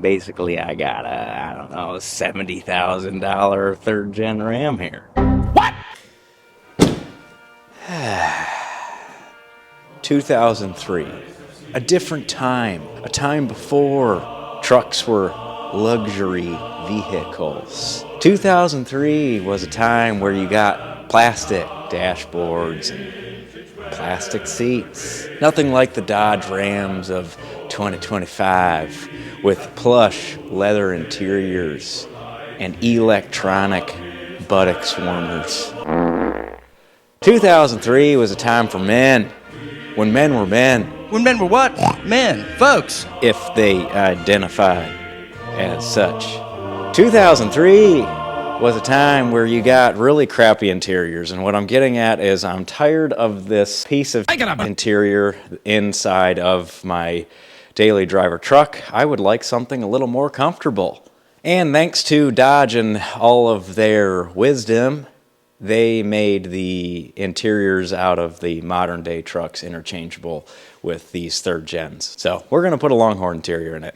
Basically, I got a, I don't know, $70,000 third gen Ram here. What? 2003. A different time. A time before trucks were luxury vehicles. 2003 was a time where you got plastic dashboards and plastic seats. Nothing like the Dodge Rams of 2025 with plush leather interiors and electronic buttocks warmers. 2003 was a time for men, when men were men. When men were what? Men, folks. If they identified as such. 2003 was a time where you got really crappy interiors, and what I'm getting at is I'm tired of this piece of interior inside of my daily driver truck. I would like something a little more comfortable. And thanks to Dodge and all of their wisdom, they made the interiors out of the modern day trucks interchangeable with these third gens. So we're gonna put a Longhorn interior in it.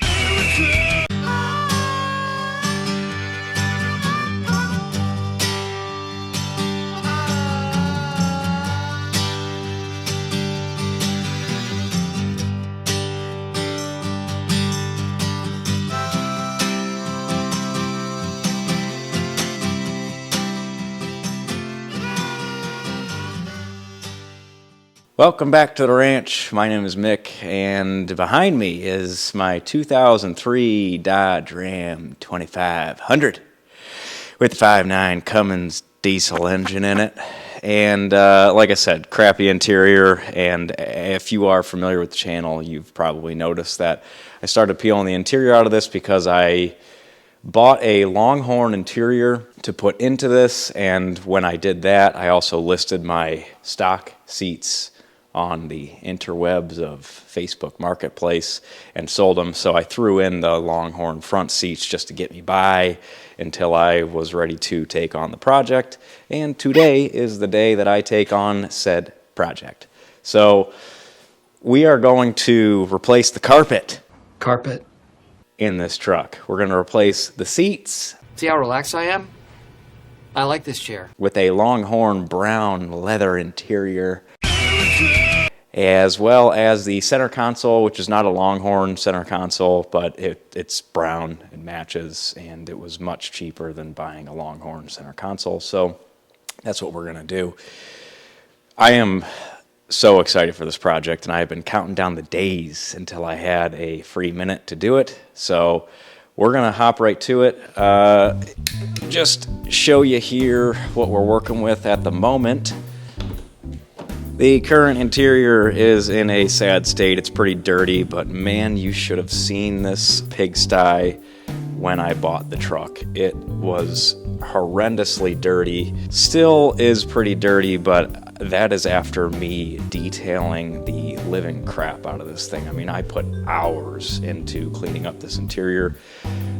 Welcome back to the ranch. My name is Mick, and behind me is my 2003 Dodge Ram 2500 with the 5.9 Cummins diesel engine in it. And like I said, crappy interior, and if you are familiar with the channel, you've probably noticed that I started peeling the interior out of this because I bought a Longhorn interior to put into this, and when I did that, I also listed my stock seats on the interwebs of Facebook Marketplace and sold them. So I threw in the Longhorn front seats just to get me by until I was ready to take on the project. And today is the day that I take on said project. So we are going to replace the carpet. Carpet. In this truck. We're going to replace the seats. See how relaxed I am? I like this chair. With a Longhorn brown leather interior, as well as the center console, which is not a Longhorn center console, but it's brown, it matches, and it was much cheaper than buying a Longhorn center console, so that's what we're going to do. I am so excited for this project, and I have been counting down the days until I had a free minute to do it, so we're going to hop right to it. Just show you here what we're working with at the moment. The current interior is in a sad state. It's pretty dirty, but man, you should have seen this pigsty when I bought the truck. It was horrendously dirty. Still is pretty dirty, but that is after me detailing the living crap out of this thing. I mean, I put hours into cleaning up this interior.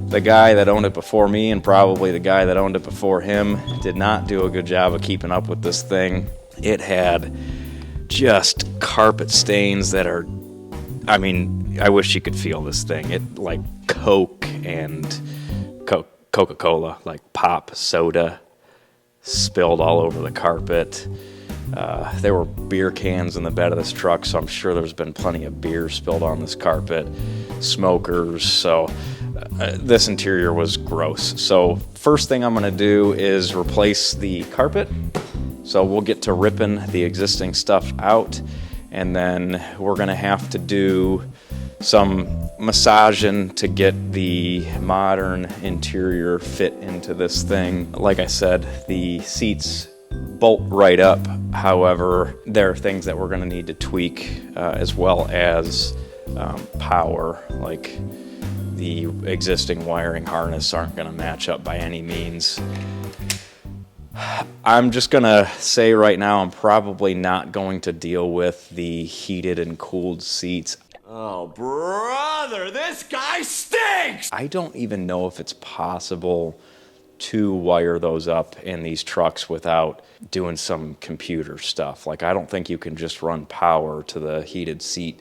The guy that owned it before me, and probably the guy that owned it before him, did not do a good job of keeping up with this thing. It had just carpet stains that are, I mean, I wish you could feel this thing. It like Coke and Coca-Cola, like pop soda, spilled all over the carpet. There were beer cans in the bed of this truck, so I'm sure there's been plenty of beer spilled on this carpet. Smokers, so this interior was gross. So first thing I'm going to do is replace the carpet. So we'll get to ripping the existing stuff out, and then we're going to have to do some massaging to get the modern interior fit into this thing. Like I said, the seats bolt right up. However, there are things that we're going to need to tweak, as well as power. Like the existing wiring harness aren't going to match up by any means. I'm just going to say right now I'm probably not going to deal with the heated and cooled seats. Oh, brother, this guy stinks! I don't even know if it's possible to wire those up in these trucks without doing some computer stuff. Like, I don't think you can just run power to the heated seat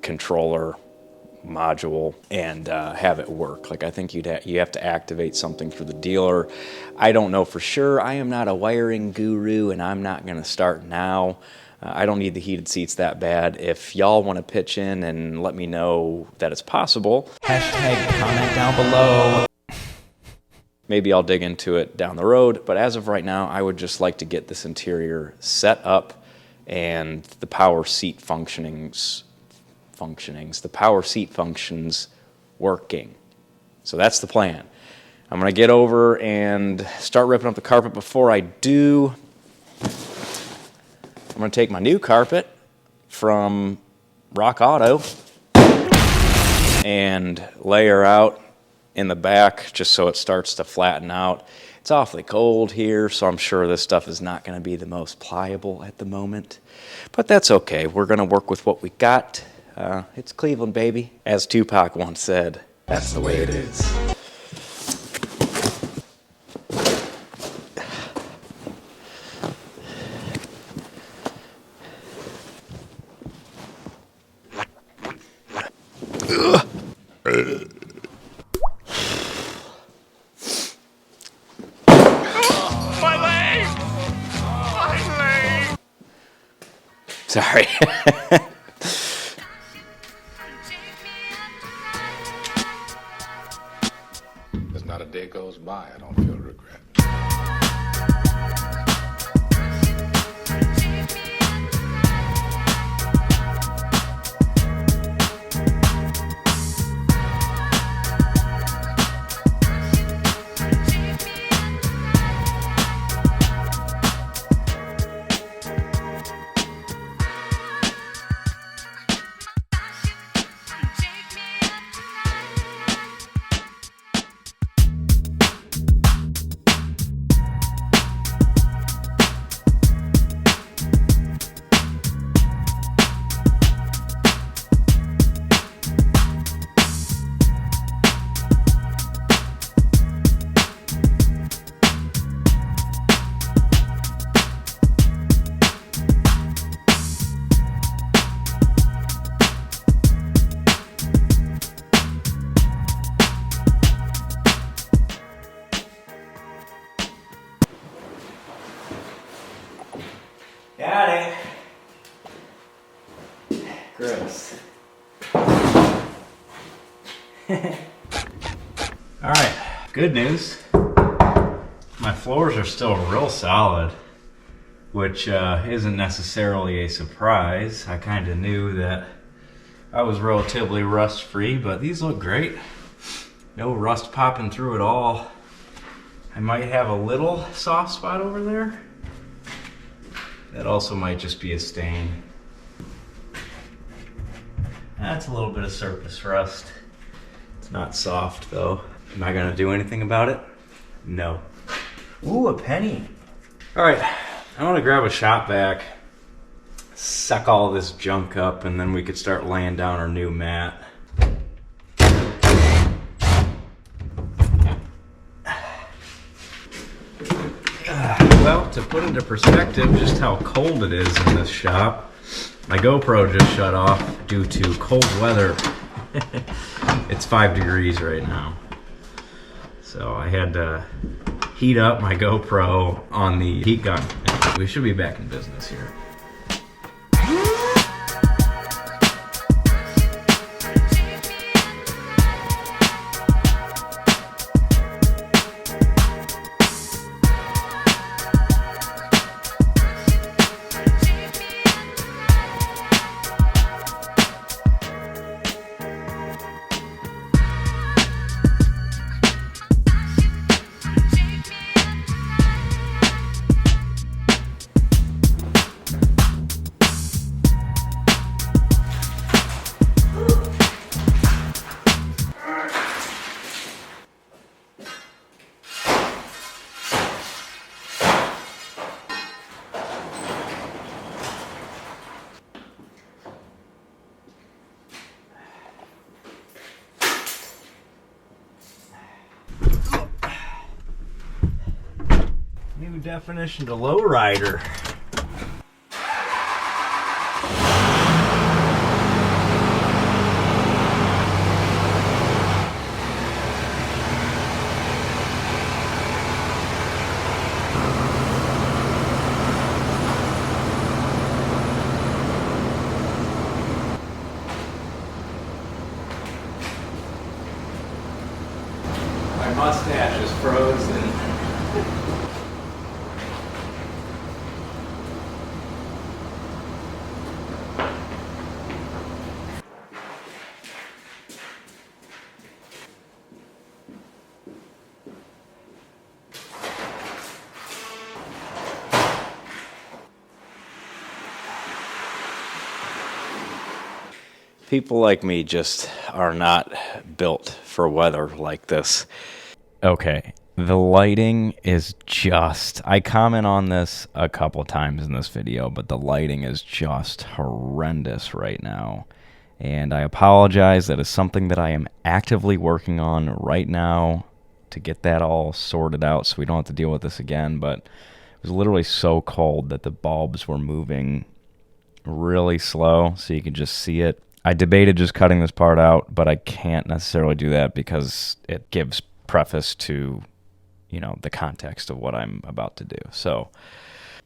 controller module and have it work. Like I think you have to activate something through the dealer. I don't know for sure. I am not a wiring guru, and I'm not going to start now. I don't need the heated seats that bad. If y'all want to pitch in and let me know that it's possible, hashtag comment down below. Maybe I'll dig into it down the road. But as of right now, I would just like to get this interior set up and the power seat functions working. So that's the plan. I'm going to get over and start ripping up the carpet. Before I do, I'm going to take my new carpet from Rock Auto and lay her out in the back just so it starts to flatten out. It's awfully cold here, so I'm sure this stuff is not going to be the most pliable at the moment. But that's okay. We're going to work with what we got. It's Cleveland, baby. As Tupac once said, that's the way it is. Sorry. There's not a day goes by I don't feel regret. Got it. Gross. Alright, good news. My floors are still real solid, which isn't necessarily a surprise. I kind of knew that I was relatively rust-free, but these look great. No rust popping through at all. I might have a little soft spot over there. That also might just be a stain. That's a little bit of surface rust. It's not soft though. Am I gonna do anything about it? No. Ooh, a penny. All right, I wanna grab a shop vac, suck all this junk up, and then we could start laying down our new mat. Well, to put into perspective just how cold it is in this shop, my GoPro just shut off due to cold weather. It's 5 degrees right now. So I had to heat up my GoPro on the heat gun. We should be back in business here. New definition to lowrider. My mustache is frozen. People like me just are not built for weather like this. Okay, the lighting is just... I comment on this a couple times in this video, but the lighting is just horrendous right now. And I apologize. That is something that I am actively working on right now to get that all sorted out so we don't have to deal with this again. But it was literally so cold that the bulbs were moving really slow, so you could just see it. I debated just cutting this part out, but I can't necessarily do that because it gives preface to, you know, the context of what I'm about to do. So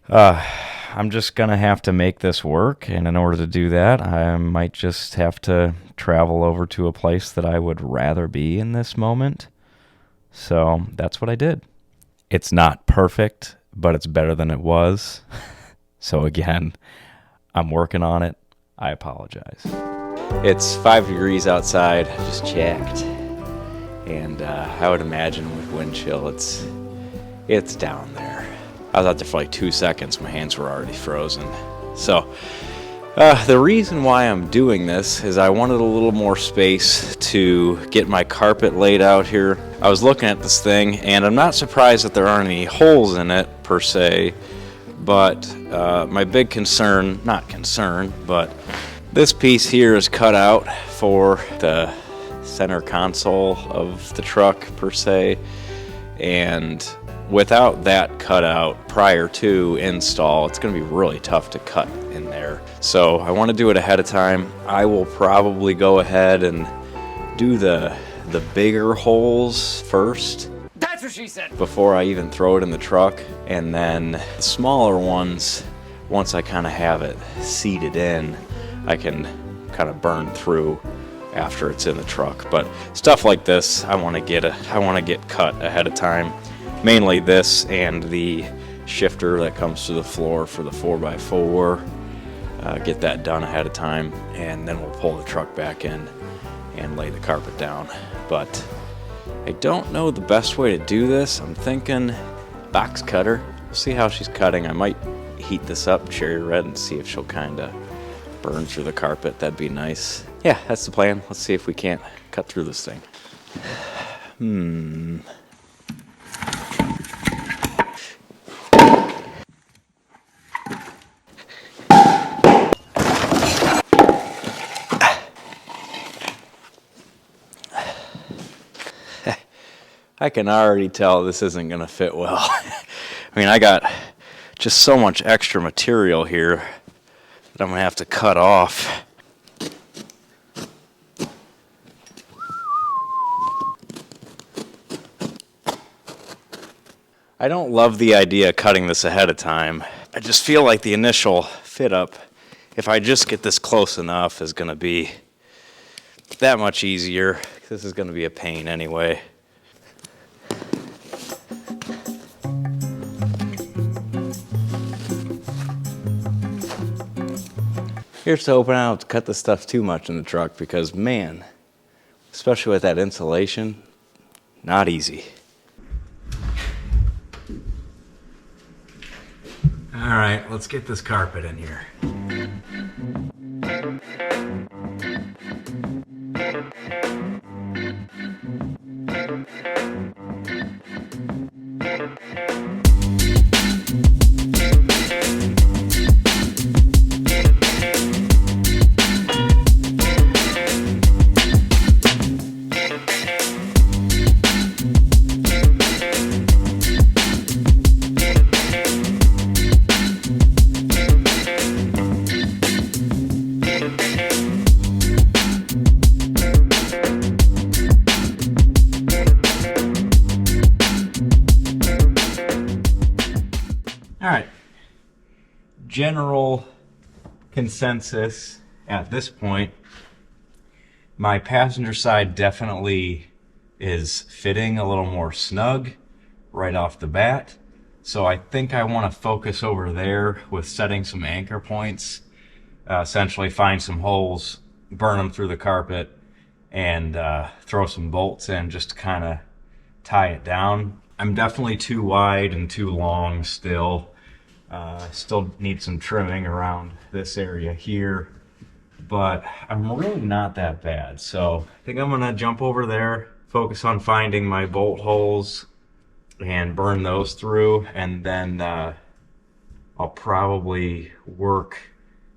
I'm just going to have to make this work, and in order to do that, I might just have to travel over to a place that I would rather be in this moment. So that's what I did. It's not perfect, but it's better than it was. So again, I'm working on it. I apologize. It's 5 degrees outside, I just checked, and I would imagine with wind chill it's down there. I was out there for like 2 seconds, my hands were already frozen. So the reason why I'm doing this is I wanted a little more space to get my carpet laid out here. I was looking at this thing, and I'm not surprised that there aren't any holes in it per se, but my big concern, not concern, but this piece here is cut out for the center console of the truck per se, and without that cut out prior to install, it's going to be really tough to cut in there. So I want to do it ahead of time. I will probably go ahead and do the bigger holes first. That's what she said. Before I even throw it in the truck, and then the smaller ones, once I kind of have it seated in, I can kind of burn through after it's in the truck. But stuff like this, I want to get cut ahead of time. Mainly this and the shifter that comes to the floor for the 4x4. Get that done ahead of time, and then we'll pull the truck back in and lay the carpet down. But I don't know the best way to do this. I'm thinking box cutter. We'll see how she's cutting. I might heat this up cherry red and see if she'll kind of burn through the carpet. That'd be nice. Yeah, that's the plan. Let's see if we can't cut through this thing. I can already tell this isn't going to fit well. I mean, I got just so much extra material here that I'm going to have to cut off. I don't love the idea of cutting this ahead of time. I just feel like the initial fit up, if I just get this close enough, is going to be that much easier. This is going to be a pain anyway. Here's to hoping I don't have to cut this stuff too much in the truck, because man, especially with that insulation, not easy. All right, let's get this carpet in here. All right, general consensus at this point, my passenger side definitely is fitting a little more snug right off the bat. So I think I want to focus over there with setting some anchor points, essentially find some holes, burn them through the carpet, and throw some bolts in just to kind of tie it down. I'm definitely too wide and too long still. Still need some trimming around this area here, but I'm really not that bad. So I think I'm gonna jump over there, focus on finding my bolt holes and burn those through, and then I'll probably work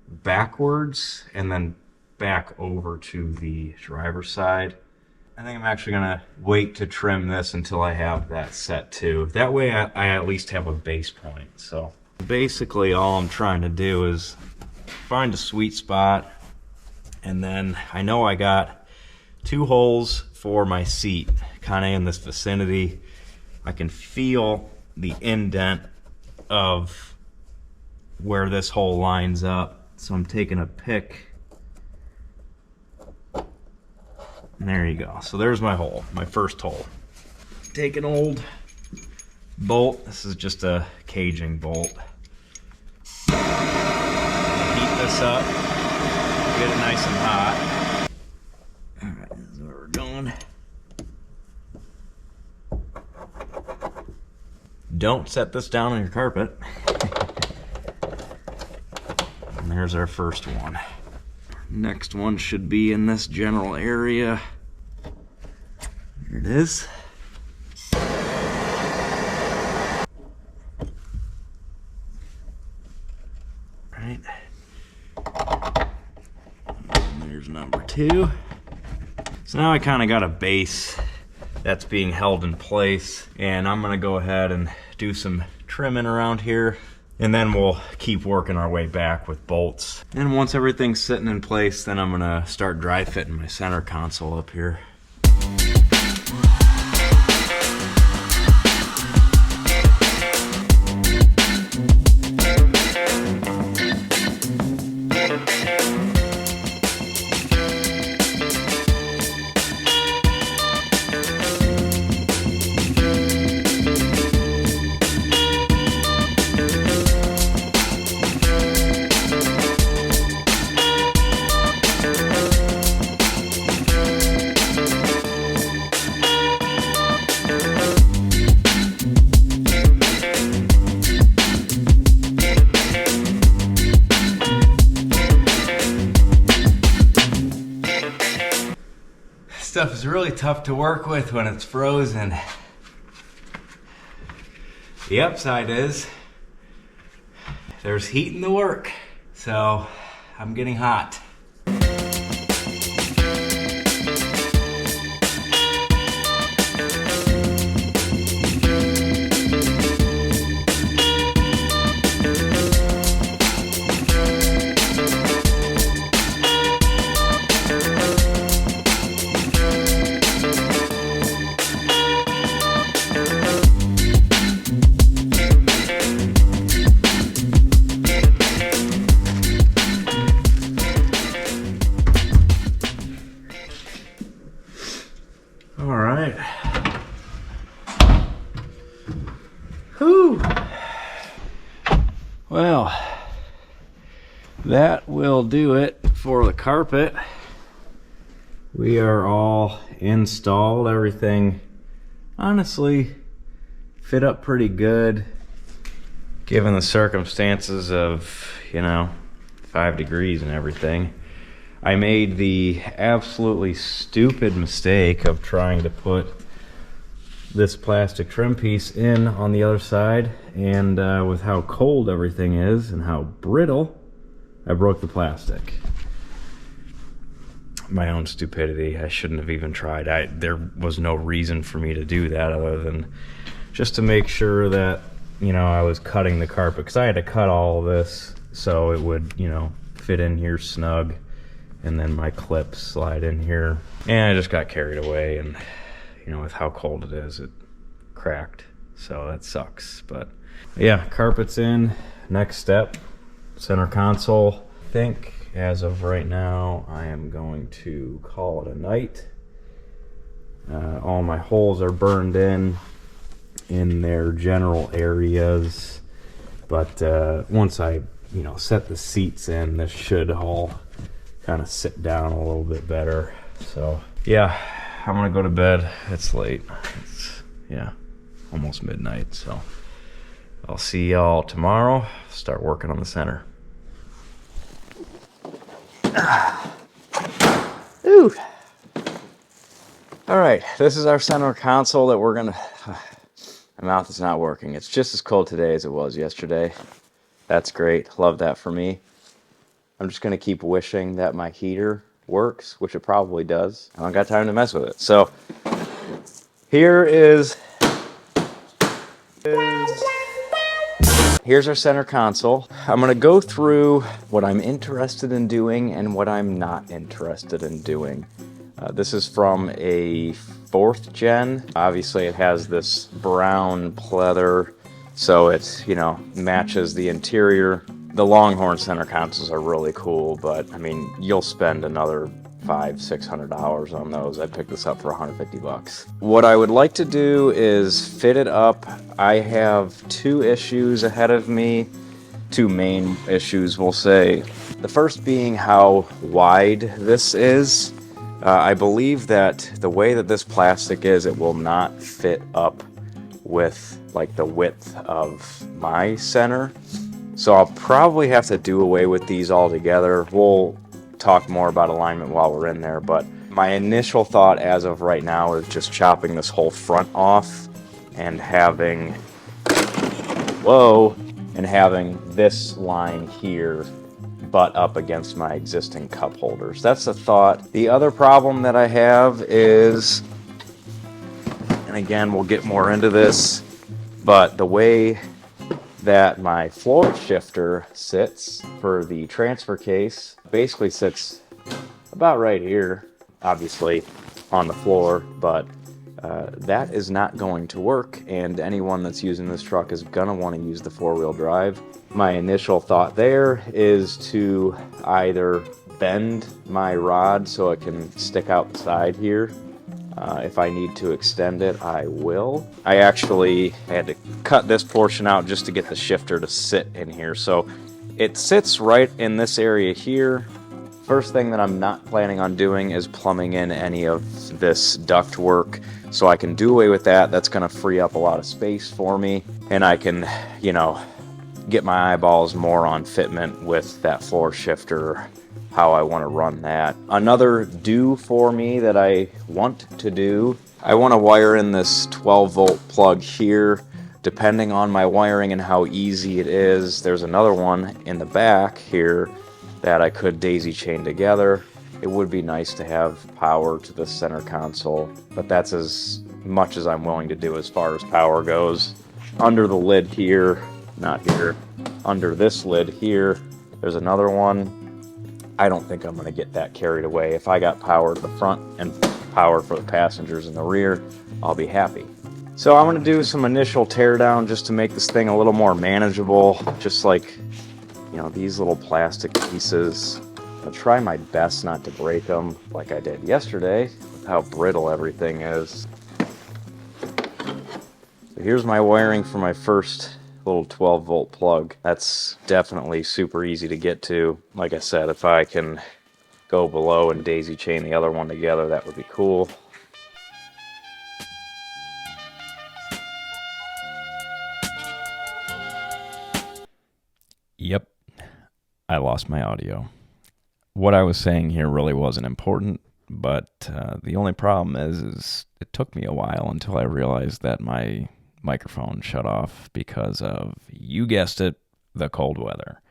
backwards and then back over to the driver's side. I think I'm actually gonna wait to trim this until I have that set too. That way I at least have a base point. So basically all I'm trying to do is find a sweet spot, and then I know I got 2 holes for my seat kind of in this vicinity. I can feel the indent of where this hole lines up, so I'm taking a pick. And there you go. So there's my hole, my first hole. Take an old bolt. This is just a caging bolt. Heat this up, get it nice and hot. All right, this is where we're going. Don't set this down on your carpet. And there's our first one. Next one should be in this general area. Here it is. Right. And there's number 2. So now I kind of got a base that's being held in place, and I'm gonna go ahead and do some trimming around here, and then we'll keep working our way back with bolts. And once everything's sitting in place, then I'm gonna start dry fitting my center console up here. Stuff is really tough to work with when it's frozen. The upside is there's heat in the work, so I'm getting hot. Well, that will do it for the carpet. We are all installed. Everything honestly fit up pretty good given the circumstances of, 5 degrees and everything. I made the absolutely stupid mistake of trying to put this plastic trim piece in on the other side, and with how cold everything is and how brittle, I broke the plastic. My own stupidity. I shouldn't have even tried. There was no reason for me to do that other than just to make sure that, I was cutting the carpet, because I had to cut all of this so it would, fit in here snug, and then my clips slide in here. And I just got carried away, and with how cold it is, it cracked, so that sucks. But yeah, carpet's in. Next step, center console. I think as of right now I am going to call it a night All my holes are burned in their general areas, but once I set the seats in, this should all kind of sit down a little bit better. So yeah, I'm gonna go to bed. It's late. It's almost midnight, so I'll see y'all tomorrow. Start working on the center. Ooh. All right, this is our center console that we're gonna... My mouth is not working. It's just as cold today as it was yesterday. That's great. Love that for me. I'm just gonna keep wishing that my heater works, which it probably does. I don't got time to mess with it. So here's our center console. I'm gonna go through what I'm interested in doing and what I'm not interested in doing. This is from a 4th gen. Obviously it has this brown pleather, so it, matches the interior. The Longhorn center consoles are really cool, but I mean, you'll spend another $500-600 on those. I picked this up for 150 bucks. What I would like to do is fit it up. I have 2 issues ahead of me, 2 main issues, we'll say. The first being how wide this is. I believe that the way that this plastic is, it will not fit up with like the width of my center. So I'll probably have to do away with these altogether. We'll talk more about alignment while we're in there, but my initial thought as of right now is just chopping this whole front off and having this line here butt up against my existing cup holders. That's the thought. The other problem that I have is, and again, we'll get more into this, but the way that my floor shifter sits for the transfer case basically sits about right here, obviously on the floor, but that is not going to work, and anyone that's using this truck is gonna want to use the 4-wheel drive. My initial thought there is to either bend my rod so it can stick out the side here. If I need to extend it, I will. I actually had to cut this portion out just to get the shifter to sit in here. So it sits right in this area here. First thing that I'm not planning on doing is plumbing in any of this duct work. So I can do away with that. That's going to free up a lot of space for me. And I can, get my eyeballs more on fitment with that floor shifter, how I want to run that. Another do for me that I want to do, I want to wire in this 12-volt plug here. Depending on my wiring and how easy it is, there's another one in the back here that I could daisy chain together. It would be nice to have power to the center console, but that's as much as I'm willing to do as far as power goes. Under the lid here, not here, under this lid here, there's another one. I don't think I'm going to get that carried away. If I got power to the front and power for the passengers in the rear, I'll be happy. So I'm going to do some initial teardown just to make this thing a little more manageable. Just like, these little plastic pieces. I'll try my best not to break them like I did yesterday with how brittle everything is. So here's my wiring for my first little 12-volt plug. That's definitely super easy to get to. Like I said, if I can go below and daisy chain the other one together, that would be cool. Yep, I lost my audio. What I was saying here really wasn't important, but the only problem is it took me a while until I realized that my microphone shut off because of, you guessed it, the cold weather.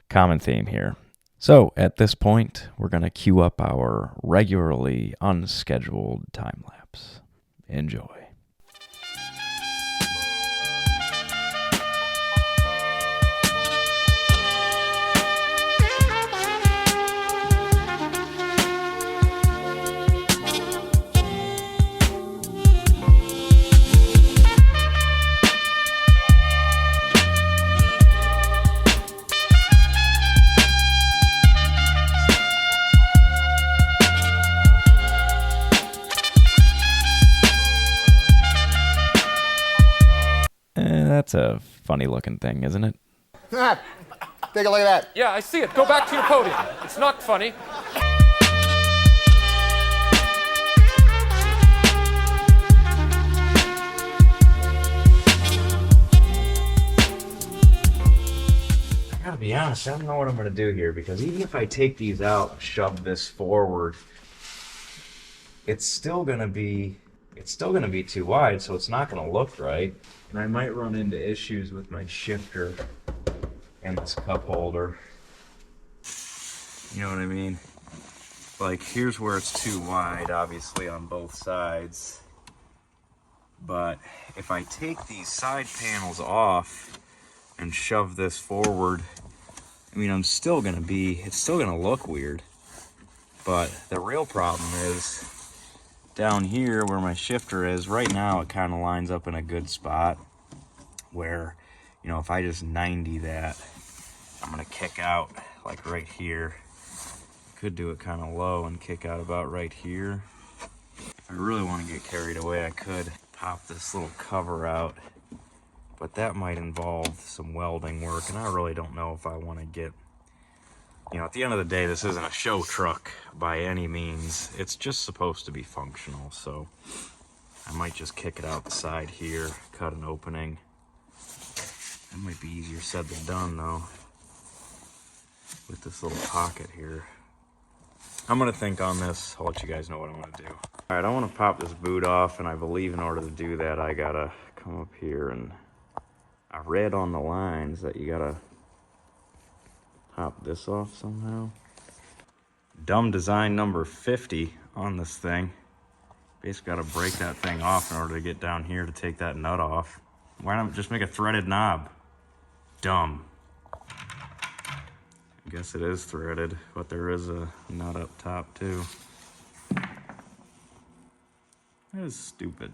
Common theme here. So at this point, we're going to queue up our regularly unscheduled time lapse. Enjoy. That's a funny looking thing, isn't it? Take a look at that. Yeah, I see it. Go back to your podium. It's not funny. I gotta be honest, I don't know what I'm gonna do here, because even if I take these out, shove this forward, it's still gonna be too wide, so it's not gonna look right. And I might run into issues with my shifter and this cup holder. You know what I mean? Like, here's where it's too wide, obviously, on both sides. But if I take these side panels off and shove this forward, I mean, it's still gonna look weird. But the real problem is down here where my shifter is. Right now it kind of lines up in a good spot where, you know, if I just 90 that, I'm gonna kick out like right here. Could do it kind of low and kick out about right here. If I really want to get carried away, I could pop this little cover out, but that might involve some welding work, and I really don't know if I want to get, you know, at the end of the day, this isn't a show truck by any means. It's just supposed to be functional, so I might just kick it out the side here, cut an opening. That might be easier said than done, though, with this little pocket here. I'm gonna think on this. I'll let you guys know what I'm gonna do. All right, I want to pop this boot off, and I believe in order to do that, I gotta come up here, and I read on the lines that you gotta pop this off somehow. Dumb design number 50 on this thing. Basically gotta break that thing off in order to get down here to take that nut off. Why not just make a threaded knob? Dumb. I guess it is threaded, but there is a nut up top too. That is stupid.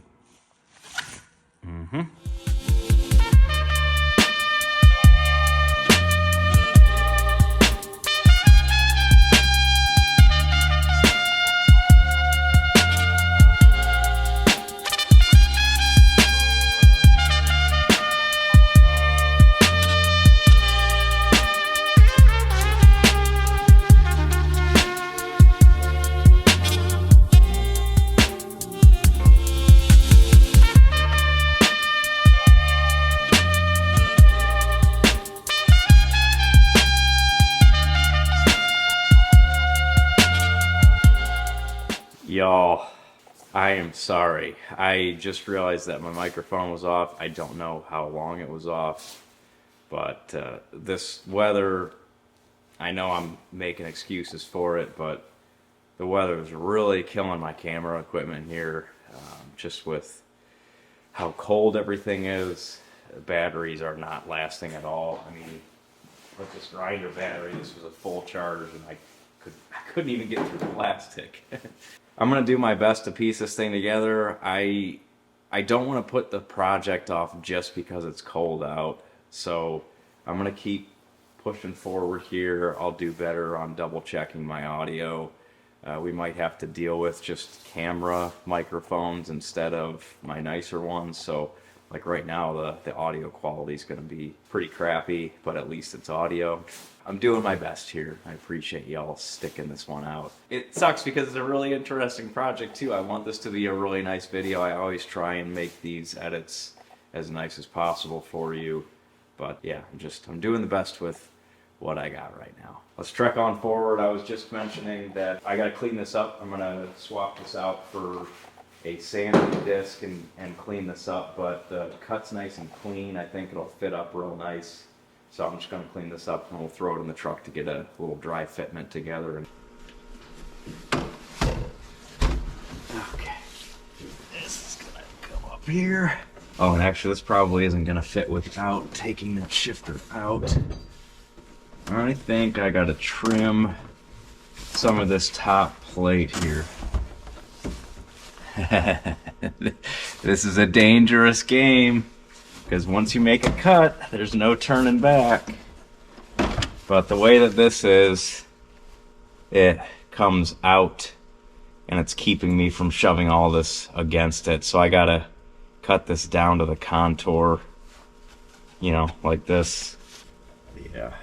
Y'all, I am sorry. I just realized that my microphone was off. I don't know how long it was off, but this weather, I know I'm making excuses for it, but the weather is really killing my camera equipment here, just with how cold everything is. The batteries are not lasting at all. I mean, with this grinder battery, this was a full charge, and I couldn't even get through the plastic. I'm gonna do my best to piece this thing together. I don't want to put the project off just because it's cold out, so I'm gonna keep pushing forward here. I'll do better on double checking my audio. We might have to deal with just camera microphones instead of my nicer ones, so like right now the audio quality is going to be pretty crappy, but at least it's audio. I'm doing my best here. I appreciate y'all sticking this one out. It sucks because it's a really interesting project too. I want this to be a really nice video. I always try and make these edits as nice as possible for you, but yeah, I'm doing the best with what I got right now. Let's trek on forward. I was just mentioning that I gotta clean this up. I'm gonna swap this out for a sanding disc and clean this up, but the cut's nice and clean. I think it'll fit up real nice. So I'm just gonna clean this up and we'll throw it in the truck to get a little dry fitment together. Okay, this is gonna come up here. Oh, and actually this probably isn't gonna fit without taking the shifter out. I think I gotta trim some of this top plate here. This is a dangerous game, because once you make a cut, there's no turning back. But the way that this is, it comes out and it's keeping me from shoving all this against it. So I gotta cut this down to the contour you know, like this. Yeah.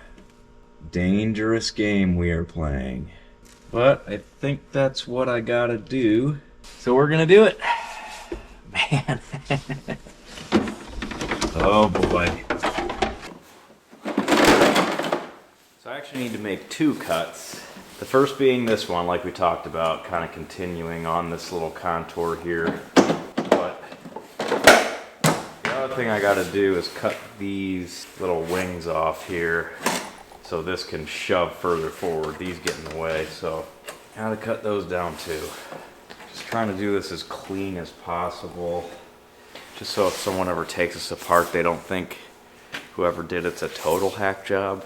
Dangerous game we are playing. But I think that's what I gotta do. So we're gonna do it. Man. Oh boy. So I actually need to make 2 cuts. The first being this one, like we talked about, kind of continuing on this little contour here. But the other thing I gotta do is cut these little wings off here so this can shove further forward. These get in the way, so gotta cut those down too. Just trying to do this as clean as possible, just so if someone ever takes this apart, they don't think whoever did it's a total hack job.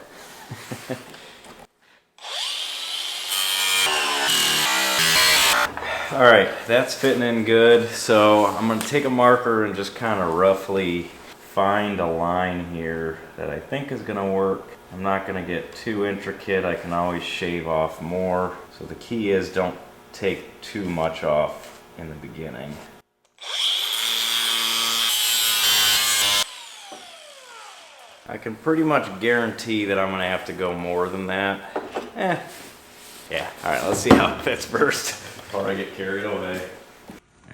All right, that's fitting in good. So I'm gonna take a marker and just kind of roughly find a line here that I think is gonna work. I'm not gonna get too intricate. I can always shave off more. So the key is don't take too much off in the beginning. I can pretty much guarantee that I'm gonna have to go more than that. Yeah, all right, let's see how it fits first before I get carried away.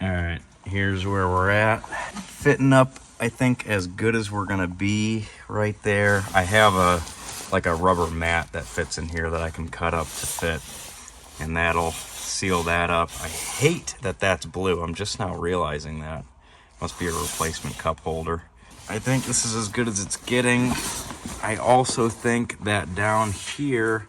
All right, here's where we're at. Fitting up, I think, as good as we're gonna be right there. I have like a rubber mat that fits in here that I can cut up to fit, and that'll seal that up. I hate that that's blue. I'm just now realizing that. Must be a replacement cup holder. I think this is as good as it's getting. I also think that down here,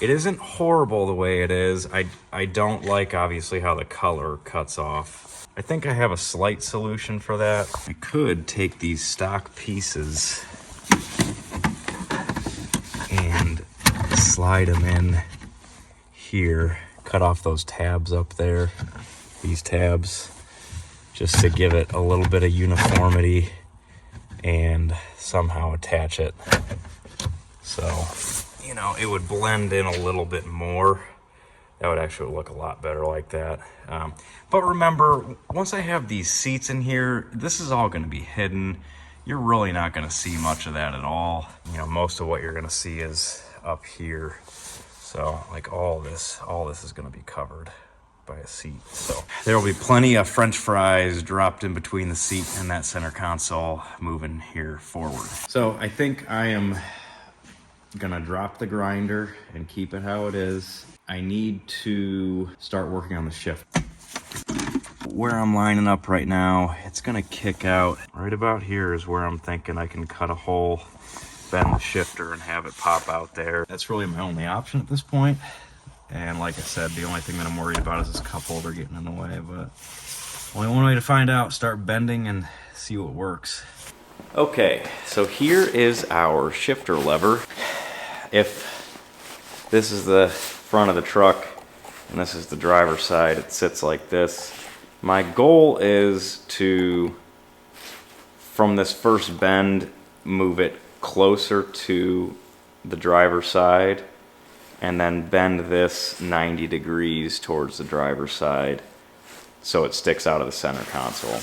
it isn't horrible the way it is. I don't like, obviously, how the color cuts off. I think I have a slight solution for that. I could take these stock pieces and slide them in here. Cut off those tabs up there, these tabs, just to give it a little bit of uniformity and somehow attach it so, you know, it would blend in a little bit more. That would actually look a lot better like that. But remember, once I have these seats in here, this is all going to be hidden. You're really not going to see much of that at all. You know, most of what you're going to see is up here. So, like all this is going to be covered by a seat. So there will be plenty of French fries dropped in between the seat and that center console moving here forward. So I think I am gonna drop the grinder and keep it how it is. I need to start working on the shift. Where I'm lining up right now, it's gonna kick out. Right about here is where I'm thinking I can cut a hole, bend the shifter, and have it pop out there. That's really my only option at this point. And like I said, the only thing that I'm worried about is this cup holder getting in the way, but only one way to find out, start bending and see what works. Okay, so here is our shifter lever. If this is the front of the truck and this is the driver's side, it sits like this. My goal is to, from this first bend, move it closer to the driver's side, and then bend this 90 degrees towards the driver's side so it sticks out of the center console.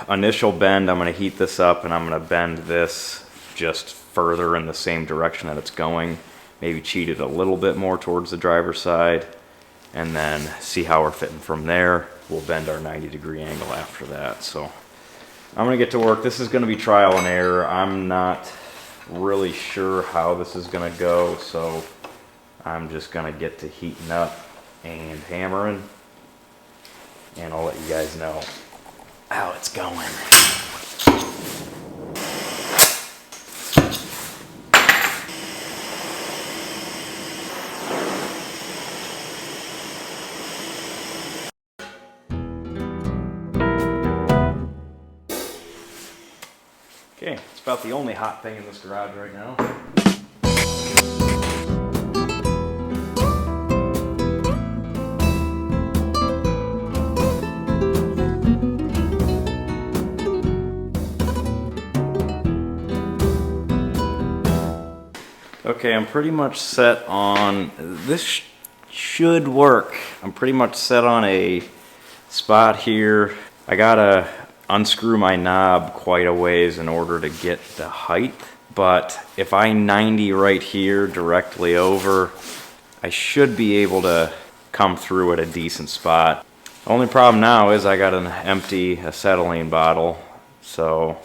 Initial bend, I'm going to heat this up and I'm going to bend this just further in the same direction that it's going. Maybe cheat it a little bit more towards the driver's side, and then see how we're fitting from there. We'll bend our 90-degree angle after that. So I'm going to get to work. This is going to be trial and error. I'm not really sure how this is going to go, so I'm just gonna get to heating up and hammering, and I'll let you guys know how it's going. Okay, it's about the only hot thing in this garage right now. Okay, I'm pretty much set on, this should work. I'm pretty much set on a spot here. I got a unscrew my knob quite a ways in order to get the height. But if I 90 right here directly over, I should be able to come through at a decent spot. Only problem now is I got an empty acetylene bottle, so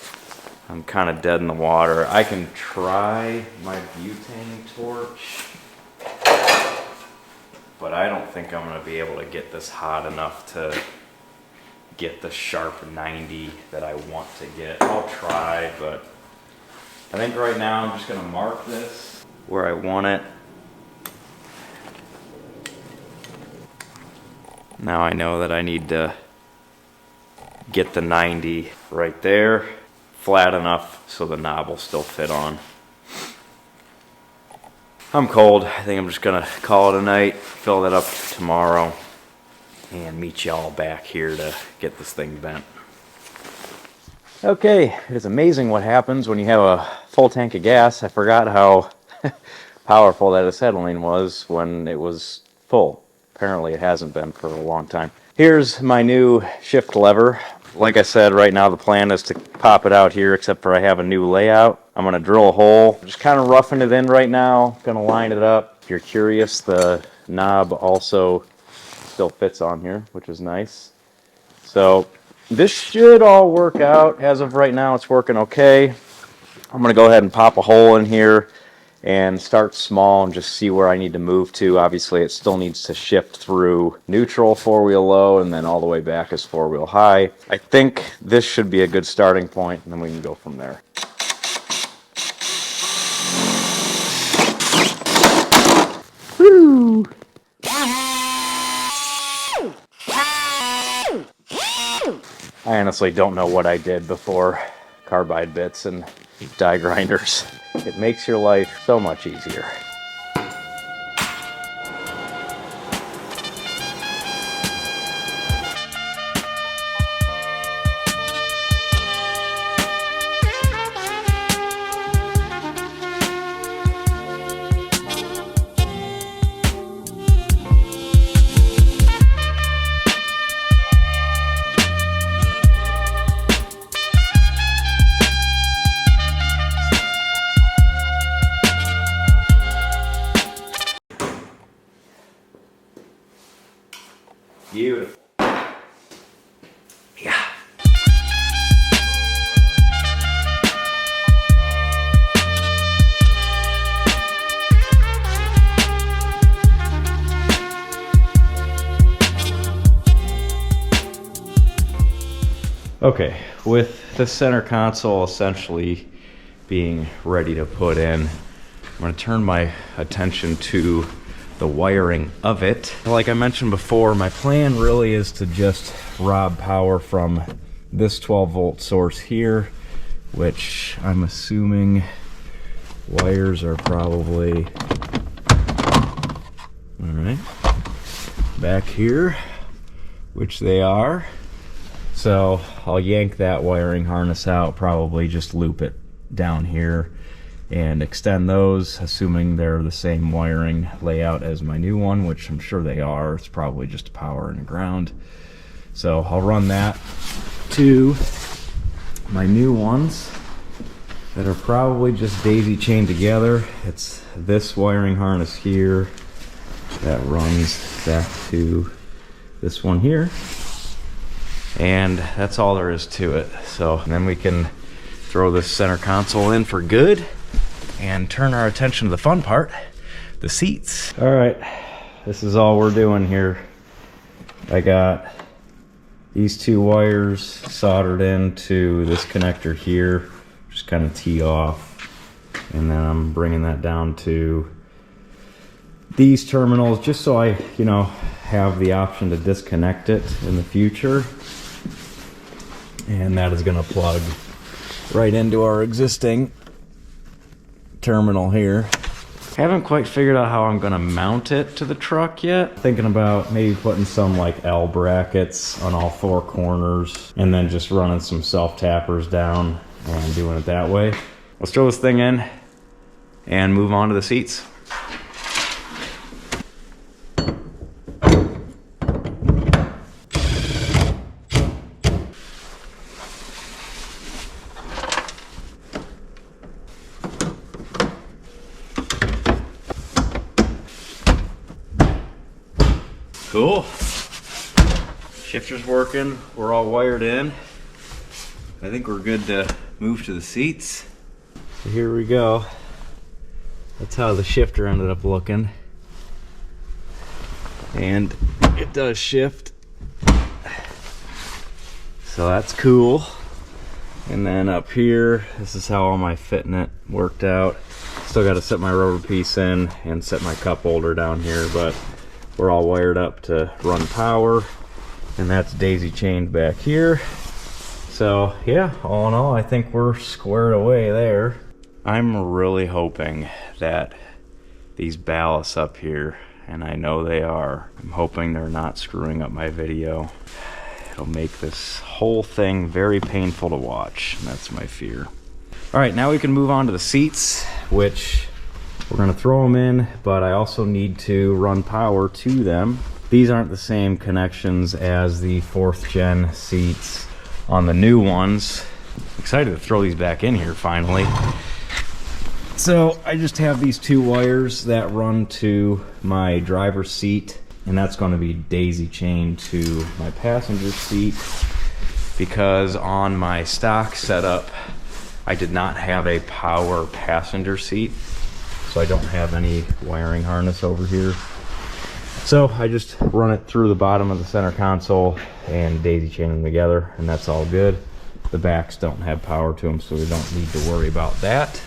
I'm kind of dead in the water. I can try my butane torch, but I don't think I'm going to be able to get this hot enough to get the sharp 90 that I want to get. I'll try, but I think right now I'm just going to mark this where I want it. Now I know that I need to get the 90 right there, flat enough so the knob will still fit on. I'm cold. I think I'm just gonna call it a night, fill that up tomorrow, and meet y'all back here to get this thing bent. Okay, it is amazing what happens when you have a full tank of gas. I forgot how powerful that acetylene was when it was full. Apparently it hasn't been for a long time. Here's my new shift lever. Like I said, right now the plan is to pop it out here, except for I have a new layout. I'm gonna drill a hole, just kind of roughing it in right now, gonna line it up. If you're curious, the knob also still fits on here, which is nice. So this should all work out. As of right now, it's working okay. I'm gonna go ahead and pop a hole in here and start small and just see where I need to move to. Obviously, it still needs to shift through neutral, four-wheel low, and then all the way back is four-wheel high. I think this should be a good starting point, and then we can go from there. Woo! I honestly don't know what I did before carbide bits and die grinders. It makes your life so much easier. Beautiful. Yeah. Okay, with the center console essentially being ready to put in, I'm going to turn my attention to the wiring of it. Like I mentioned before, my plan really is to just rob power from this 12-volt source here, which I'm assuming wires are probably, all right, back here, which they are. So I'll yank that wiring harness out, probably just loop it down here and extend those, assuming they're the same wiring layout as my new one, which I'm sure they are. It's probably just a power and a ground. So I'll run that to my new ones that are probably just daisy chained together. It's this wiring harness here that runs back to this one here. And that's all there is to it. So then we can throw this center console in for good and turn our attention to the fun part, the seats. All right, this is all we're doing here. I got these two wires soldered into this connector here, just kind of tee off, and then I'm bringing that down to these terminals just so I, have the option to disconnect it in the future. And that is going to plug right into our existing terminal here. Haven't quite figured out how I'm going to mount it to the truck yet. Thinking about maybe putting some like L brackets on all four corners and then just running some self-tappers down and doing it that way. Let's throw this thing in and move on to the seats. Cool. Shifter's working. We're all wired in. I think we're good to move to the seats. So here we go. That's how the shifter ended up looking. And it does shift. So that's cool. And then up here, this is how all my fitting it worked out. Still got to set my rubber piece in and set my cup holder down here, but we're all wired up to run power. And that's daisy chained back here. So yeah, all in all, I think we're squared away there. I'm really hoping that these ballasts up here, and I know they are, I'm hoping they're not screwing up my video. It'll make this whole thing very painful to watch, and that's my fear. All right, now we can move on to the seats, which we're gonna throw them in, but I also need to run power to them. These aren't the same connections as the 4th gen seats on the new ones. Excited to throw these back in here finally. So I just have these 2 wires that run to my driver's seat, and that's going to be daisy chained to my passenger seat, because on my stock setup I did not have a power passenger seat, so I don't have any wiring harness over here. So I just run it through the bottom of the center console and daisy chain them together, and that's all good. The backs don't have power to them, so we don't need to worry about that.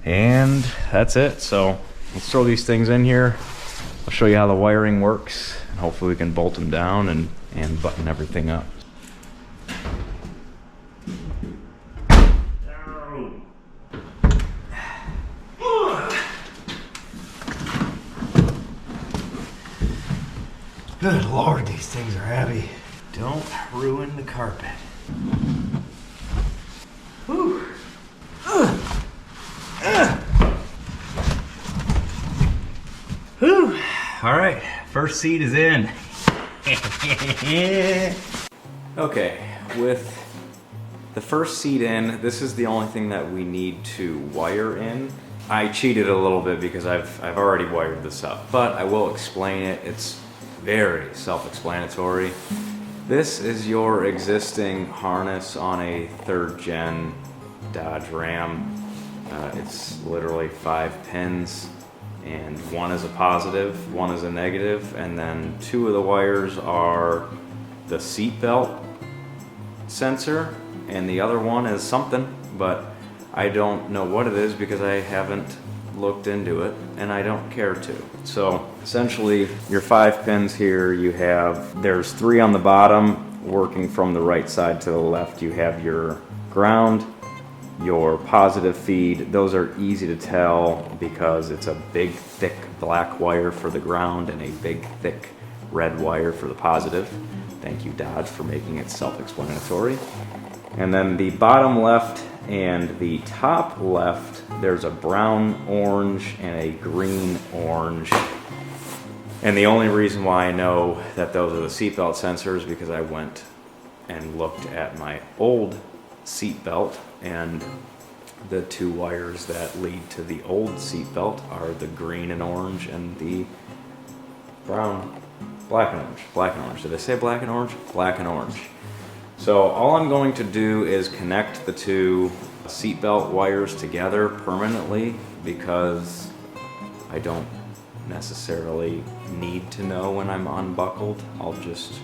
And that's it. So let's throw these things in here. I'll show you how the wiring works, and hopefully we can bolt them down and button everything up. Good Lord, these things are heavy. Don't ruin the carpet. Whew. Whew. All right, first seat is in. Okay, with the first seat in, this is the only thing that we need to wire in. I cheated a little bit because I've already wired this up, but I will explain it. It's very self-explanatory. This is your existing harness on a 3rd gen Dodge Ram. It's literally 5 pins, and one is a positive, one is a negative, and then 2 of the wires are the seat belt sensor, and the other one is something, but I don't know what it is because I haven't looked into it, and I don't care to. So essentially your 5 pins here, there's 3 on the bottom working from the right side to the left. You have your ground, your positive feed. Those are easy to tell because it's a big thick black wire for the ground and a big thick red wire for the positive. Thank you, Dodge, for making it self-explanatory. And then the bottom left and the top left, there's a brown orange and a green orange. And the only reason why I know that those are the seatbelt sensors because I went and looked at my old seatbelt, and the 2 wires that lead to the old seatbelt are the green and orange and the brown, black and orange. Black and orange. Did I say black and orange? Black and orange. So all I'm going to do is connect the 2 seatbelt wires together permanently because I don't necessarily need to know when I'm unbuckled. I'll just,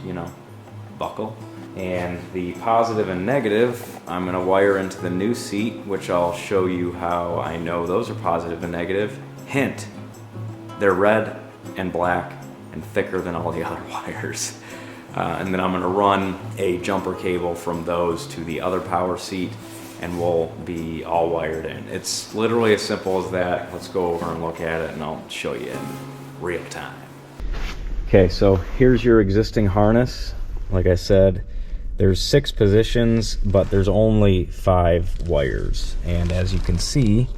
buckle. And the positive and negative, I'm going to wire into the new seat, which I'll show you how I know those are positive and negative. Hint, they're red and black and thicker than all the other wires. And then I'm going to run a jumper cable from those to the other power seat, and we'll be all wired in. It's literally as simple as that. Let's go over and look at it, and I'll show you in real time. Okay, so here's your existing harness. Like I said, there's 6 positions, but there's only 5 wires. And as you can see,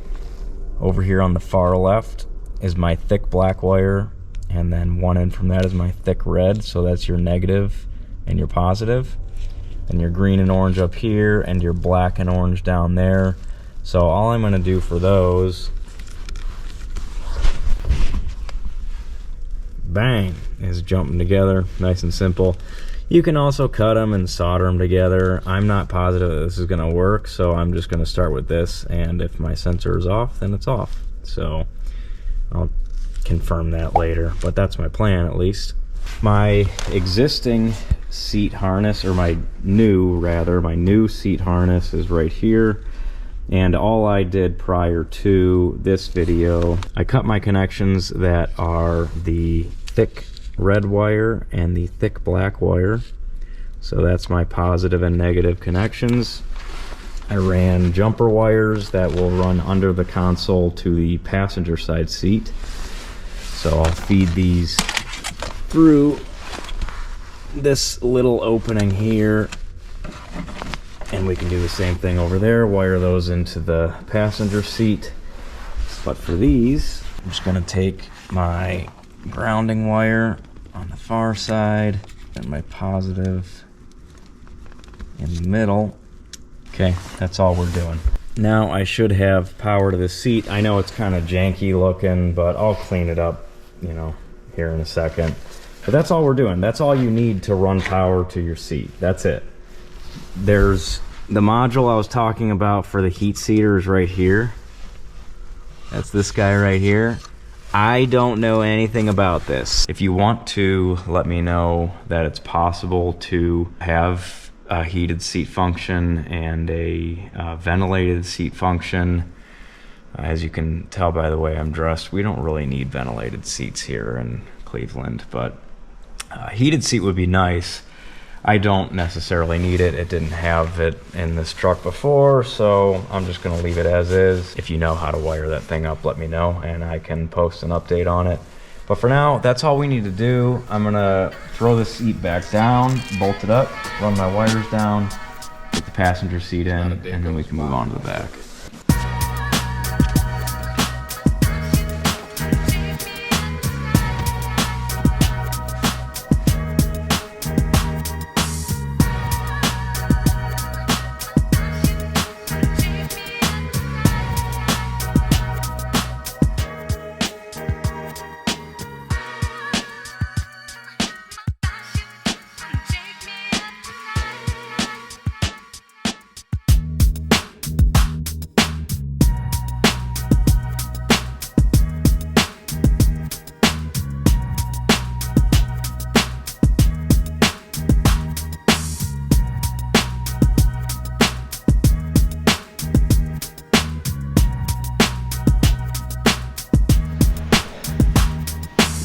over here on the far left is my thick black wire, and then one end from that is my thick red, so that's your negative and your positive. And your green and orange up here, and your black and orange down there. So all I'm gonna do for those bang, is jumping together, nice and simple. You can also cut them and solder them together. I'm not positive that this is gonna work, so I'm just gonna start with this, and if my sensor is off, then it's off. So I'll confirm that later, but that's my plan at least. My existing seat harness, or my new seat harness is right here. And all I did prior to this video, I cut my connections that are the thick red wire and the thick black wire. So that's my positive and negative connections. I ran jumper wires that will run under the console to the passenger side seat. So I'll feed these through this little opening here, and we can do the same thing over there, wire those into the passenger seat. But for these, I'm just gonna take my grounding wire on the far side and my positive in the middle. Okay, that's all we're doing. Now I should have power to the seat. I know it's kind of janky looking, but I'll clean it up, you know, here in a second. But that's all we're doing. That's all you need to run power to your seat. That's it. There's the module I was talking about for the heat seater is right here. That's this guy right here. I don't know anything about this. If you want to let me know that it's possible to have a heated seat function and a ventilated seat function. As you can tell by the way I'm dressed, we don't really need ventilated seats here in Cleveland, but heated seat would be nice. I don't necessarily need it. It didn't have it in this truck before, so I'm just gonna leave it as is. If you know how to wire that thing up, let me know and I can post an update on it. But for now, that's all we need to do. I'm gonna throw the seat back down, bolt it up, run my wires down, get the passenger seat in, and then we can move on to the back.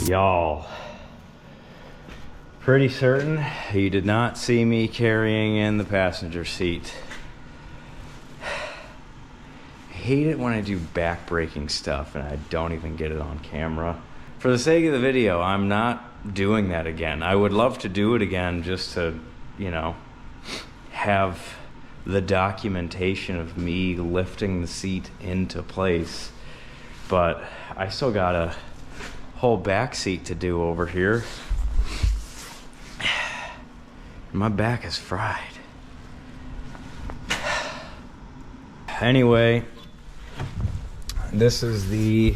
Y'all, pretty certain you did not see me carrying in the passenger seat. I hate it when I do back-breaking stuff and I don't even get it on camera. For the sake of the video, I'm not doing that again. I would love to do it again just to, you know, have the documentation of me lifting the seat into place. But I still got a whole back seat to do over here. My back is fried. Anyway, this is the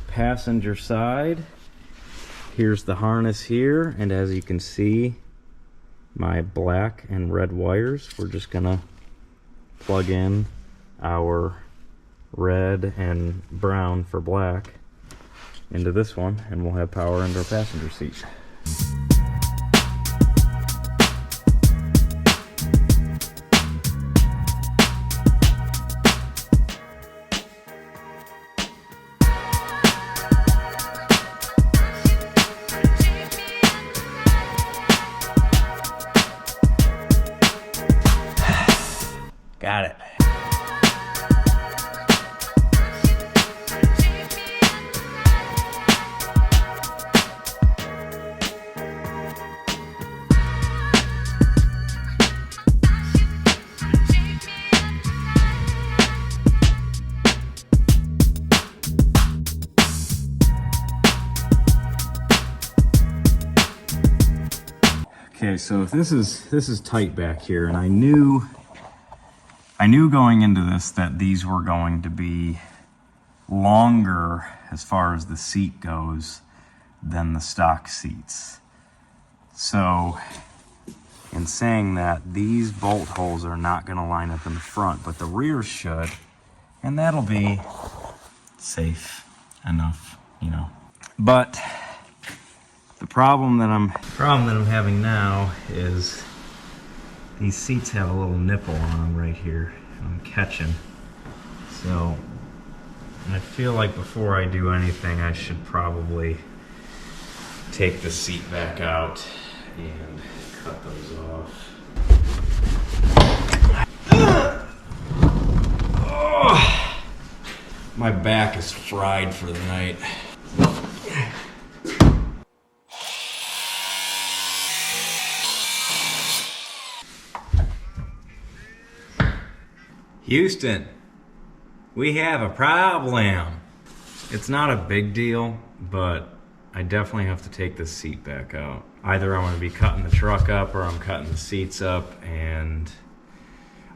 passenger side. Here's the harness here, and as you can see, my black and red wires. We're just gonna plug in our red and brown for black into this one, and we'll have power into our passenger seat. Got it. Okay, so if this is tight back here, and I knew going into this that these were going to be longer as far as the seat goes than the stock seats. So, in saying that, these bolt holes are not going to line up in the front, but the rear should, and that'll be safe enough, you know. But the problem that I'm having now is these seats have a little nipple on them right here. I'm catching. So I feel like before I do anything, I should probably take the seat back out and cut those off. Oh, my back is fried for the night. Houston, we have a problem. It's not a big deal, but I definitely have to take this seat back out. Either I'm going to be cutting the truck up or I'm cutting the seats up, and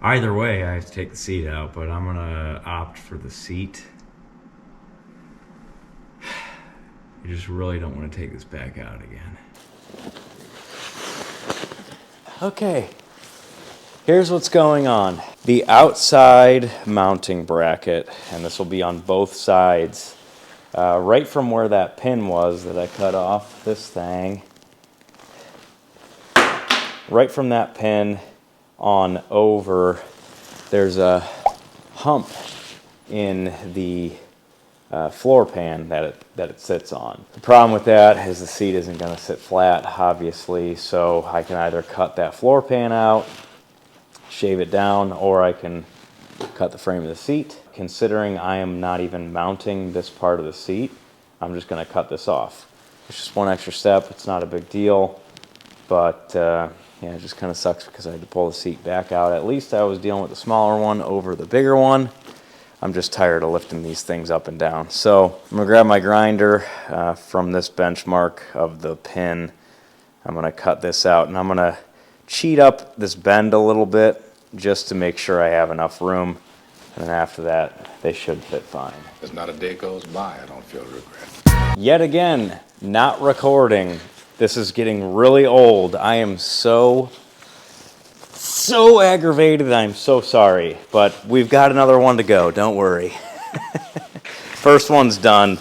either way I have to take the seat out, but I'm going to opt for the seat. I just really don't want to take this back out again. Okay, here's what's going on. The outside mounting bracket, and this will be on both sides, right from where that pin was that I cut off this thing, right from that pin on over, there's a hump in the floor pan that it sits on. The problem with that is the seat isn't going to sit flat, obviously, so I can either cut that floor pan out, shave it down, or I can cut the frame of the seat. Considering I am not even mounting this part of the seat, I'm just going to cut this off. It's just one extra step. It's not a big deal, but yeah, it just kind of sucks because I had to pull the seat back out. At least I was dealing with the smaller one over the bigger one. I'm just tired of lifting these things up and down. So I'm going to grab my grinder from this benchmark of the pin. I'm going to cut this out, and I'm going to cheat up this bend a little bit just to make sure I have enough room, and then after that they should fit fine. There's not a day goes by I don't feel regret. Yet again, not recording. This is getting really old. I am so aggravated. I'm so sorry, but we've got another one to go, don't worry. First one's done.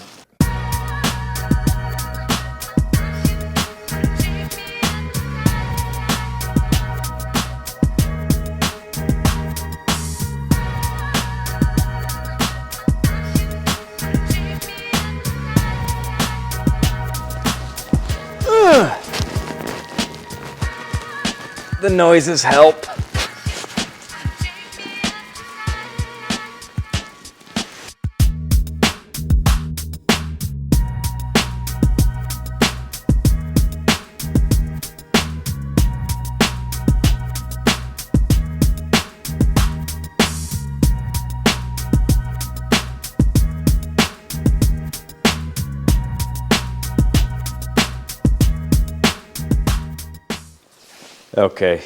The noises help. Okay,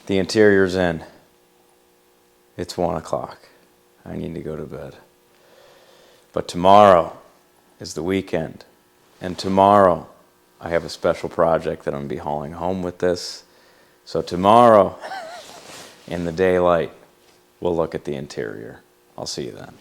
the interior's in. It's 1 o'clock. I need to go to bed. But tomorrow is the weekend, and tomorrow I have a special project that I'm going to be hauling home with this. So tomorrow, in the daylight, we'll look at the interior. I'll see you then.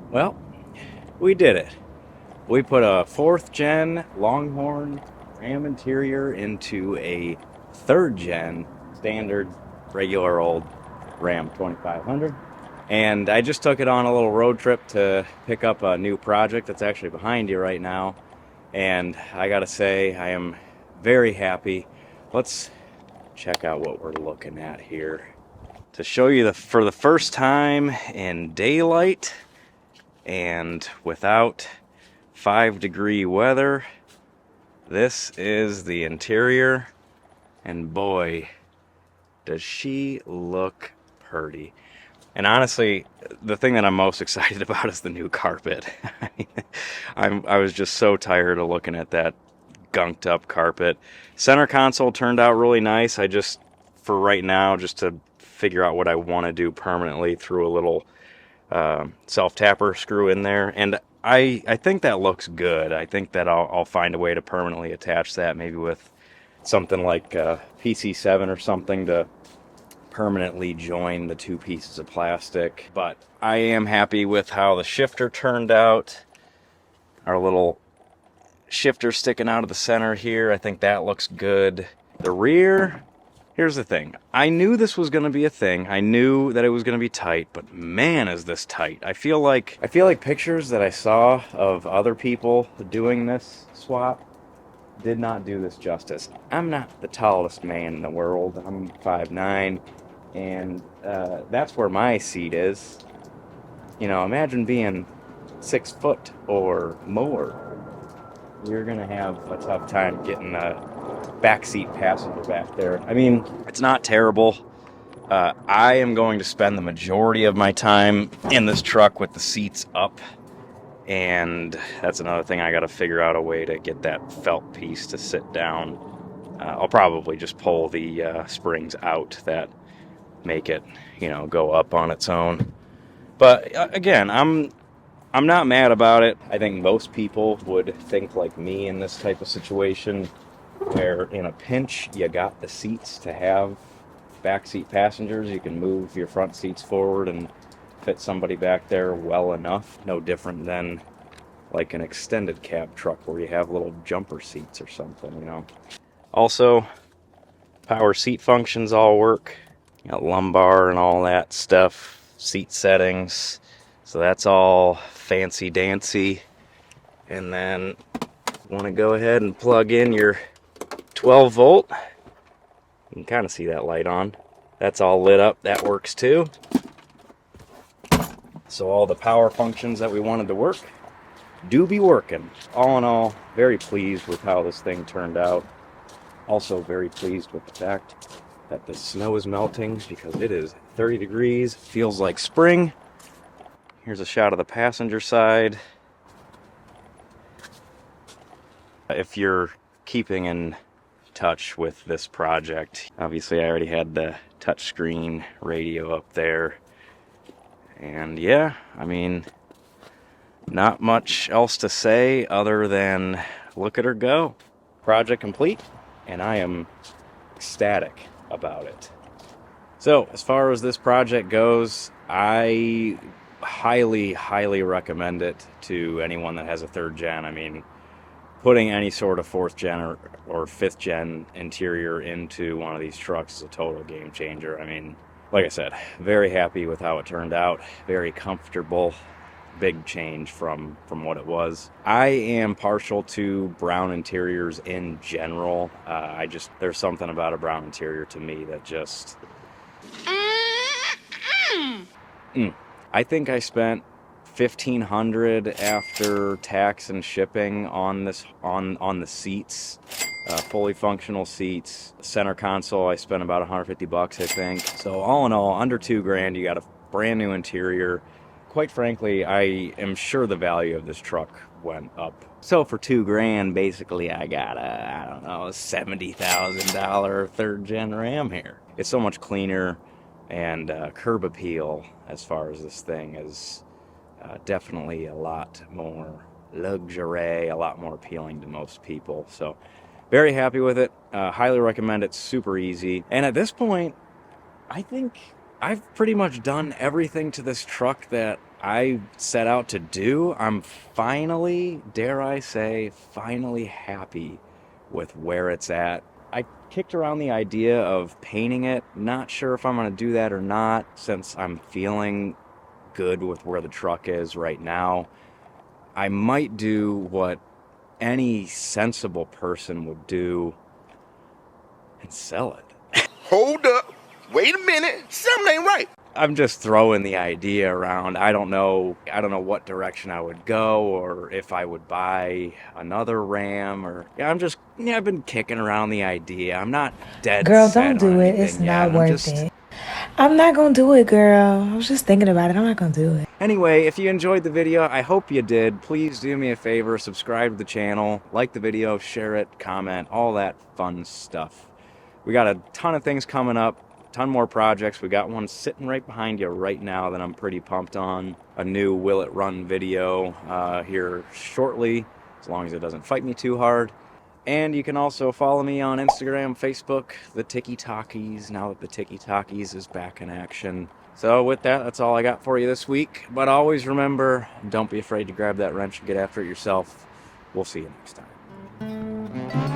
Well, we did it. We put a 4th gen Longhorn Ram interior into a 3rd gen standard regular old Ram 2500. And I just took it on a little road trip to pick up a new project that's actually behind you right now. And I gotta say, I am very happy. Let's check out what we're looking at here. To show you for the first time in daylight, and without 5-degree weather, this is the interior, and boy, does she look pretty. And honestly, the thing that I'm most excited about is the new carpet. I was just so tired of looking at that gunked up carpet. Center console turned out really nice. I just, for right now, just to figure out what I want to do permanently, threw a little self-tapper screw in there. And I think that looks good. I think that I'll find a way to permanently attach that, maybe with something like PC7 or something to permanently join the two pieces of plastic. But I am happy with how the shifter turned out. Our little shifter sticking out of the center here, I think that looks good. The rear, here's the thing. I knew this was going to be a thing. I knew that it was going to be tight, but man, is this tight. I feel like pictures that I saw of other people doing this swap did not do this justice. I'm not the tallest man in the world. I'm 5'9", and that's where my seat is. You know, imagine being 6 foot or more. You're gonna have a tough time getting a backseat passenger back there. I mean, it's not terrible. I am going to spend the majority of my time in this truck with the seats up, and that's another thing. I got to figure out a way to get that felt piece to sit down. I'll probably just pull the springs out that make it, you know, go up on its own. But again, I'm not mad about it. I think most people would think like me in this type of situation, where in a pinch you got the seats to have backseat passengers. You can move your front seats forward and fit somebody back there well enough. No different than like an extended cab truck where you have little jumper seats or something, you know. Also, power seat functions all work. You got lumbar and all that stuff, seat settings. So that's all fancy dancy. And then want to go ahead and plug in your 12 volt. You can kind of see that light on. That's all lit up. That works too. So all the power functions that we wanted to work do be working. All in all, very pleased with how this thing turned out. Also very pleased with the fact that the snow is melting, because it is 30 degrees, feels like spring. Here's a shot of the passenger side. If you're keeping in touch with this project, obviously I already had the touchscreen radio up there. And yeah, I mean, not much else to say other than look at her go. Project complete, and I am ecstatic about it. So as far as this project goes, I highly recommend it to anyone that has a 3rd gen. I mean, putting any sort of 4th gen or 5th gen interior into one of these trucks is a total game changer. I mean, like I said, very happy with how it turned out. Very comfortable. Big change from what it was. I am partial to brown interiors in general. There's something about a brown interior to me that just... I think I spent $1,500 after tax and shipping on this on the seats, fully functional seats. Center console, I spent about $150, I think. So all in all, under $2,000, you got a brand new interior. Quite frankly, I am sure the value of this truck went up. So for $2,000, basically, I got a $70,000 3rd gen Ram here. It's so much cleaner, and curb appeal as far as this thing is definitely a lot more luxury, a lot more appealing to most people. So very happy with it. Highly recommend it. Super easy. And at this point, I think I've pretty much done everything to this truck that I set out to do. I'm finally, dare I say, finally happy with where it's at. I kicked around the idea of painting it. Not sure if I'm going to do that or not, since I'm feeling good with where the truck is right now. I might do what any sensible person would do and sell it. Hold up. Wait a minute. Something ain't right. I'm just throwing the idea around. I don't know what direction I would go, or if I would buy another Ram, or I've been kicking around the idea. I'm not dead Girl, set don't on do it. anything It's yet. not worth it. I'm not gonna do it, girl. I was just thinking about it. I'm not gonna do it. Anyway, if you enjoyed the video, I hope you did. Please do me a favor, subscribe to the channel, like the video, share it, comment, all that fun stuff. We got a ton of things coming up. Ton more projects. We got one sitting right behind you right now that I'm pretty pumped on. A new Will It Run video here shortly, as long as it doesn't fight me too hard. And you can also follow me on Instagram, Facebook, the Tiki Talkies, now that the Tiki Talkies is back in action. So with that, that's all I got for you this week. But always remember, don't be afraid to grab that wrench and get after it yourself. We'll see you next time.